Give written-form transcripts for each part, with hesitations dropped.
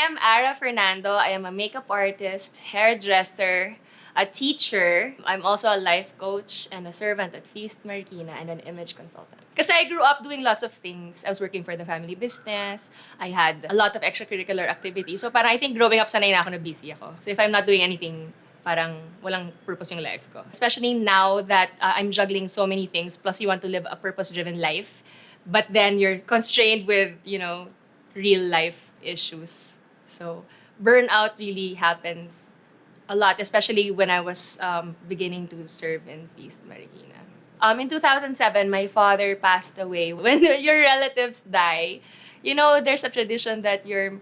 am Ara Fernando. I am a makeup artist, hairdresser, a teacher. I'm also a life coach and a servant at Feast Marikina and an image consultant. Because I grew up doing lots of things. I was working for the family business. I had a lot of extracurricular activities. So parang I think growing up, sanay na ako na busy ako. So if I'm not doing anything, parang walang purpose yung life ko. Especially now that I'm juggling so many things, plus you want to live a purpose-driven life, but then you're constrained with, real life issues. So burnout really happens a lot, especially when I was beginning to serve in Feast Marikina. In 2007, my father passed away. When your relatives die, there's a tradition that you're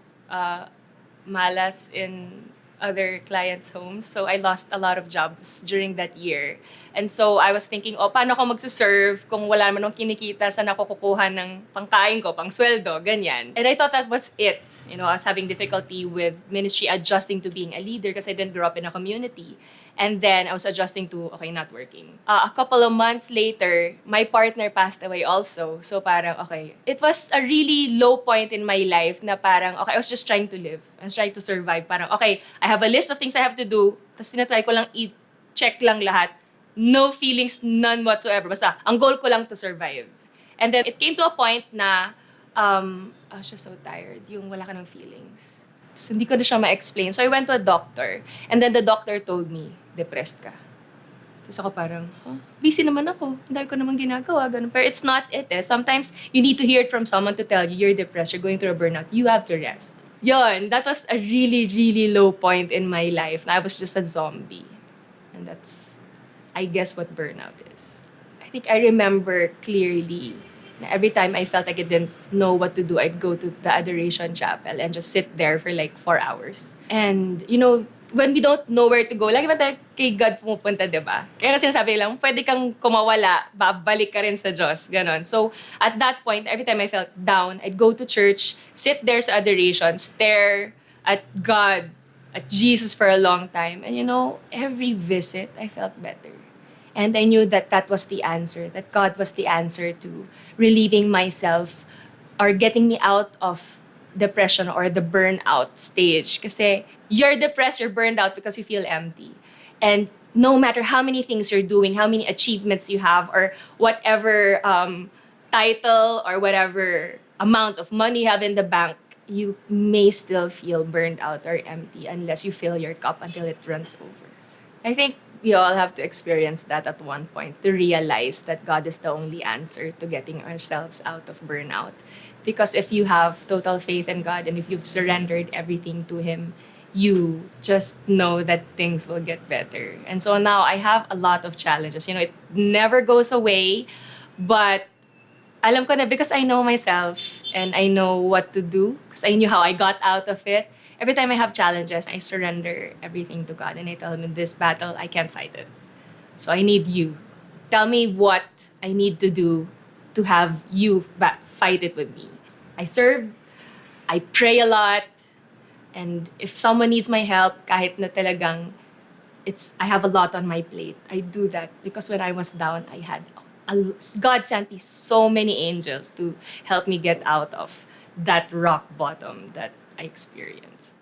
malas in other clients' homes. So I lost a lot of jobs during that year. And so I was thinking, paano ako magsaserve kung wala naman akong kinikita, saan ako kukuha ng pangkain ko, pang sweldo, ganyan. And I thought that was it. I was having difficulty with ministry adjusting to being a leader because I didn't grow up in a community. And then I was adjusting to, not working. A couple of months later, my partner passed away also. So parang, it was a really low point in my life na parang, I was just trying to live. I was trying to survive. Parang, I have a list of things I have to do. Tapos tinatry ko lang i-check lang lahat. No feelings, none whatsoever. Basta, ang goal ko lang to survive. And then it came to a point na, I was just so tired. Yung wala ka ng feelings. So, hindi ko na siya ma-explain. So, I went to a doctor. And then the doctor told me, depressed ka. Tapos ako parang, busy naman ako. Ang dami ko naman ginagawa. Ganun. Pero it's not it eh. Sometimes, you need to hear it from someone to tell you, you're depressed, you're going through a burnout. You have to rest. Yun, that was a really, really low point in my life. I was just a zombie. And that's, I guess, what burnout is. I think I remember clearly na every time I felt like I didn't know what to do, I'd go to the Adoration Chapel and just sit there for like 4 hours. And, when we don't know where to go, lagi ba tayo kay God pumupunta, di ba? Kaya kasi sinasabi lang, pwede kang kumawala, babalik ka rin sa Diyos, ganon. So, at that point, every time I felt down, I'd go to church, sit there sa adoration, stare at God, at Jesus for a long time. And every visit, I felt better. And I knew that that was the answer, that God was the answer to relieving myself or getting me out of depression or the burnout stage. Kasi you're depressed, you're burned out because you feel empty. And no matter how many things you're doing, how many achievements you have, or whatever title or whatever amount of money you have in the bank, you may still feel burned out or empty unless you fill your cup until it runs over. I think we all have to experience that at one point to realize that God is the only answer to getting ourselves out of burnout. Because if you have total faith in God and if you've surrendered everything to Him, you just know that things will get better. And so now I have a lot of challenges. It never goes away, but alam ko na because I know myself and I know what to do because I knew how I got out of it. Every time I have challenges, I surrender everything to God and I tell Him, in this battle, I can't fight it. So I need you. Tell me what I need to do to have you fight it with me. I serve, I pray a lot, and if someone needs my help, kahit na talagang I have a lot on my plate, I do that because when I was down, God sent me so many angels to help me get out of that rock bottom that I experienced.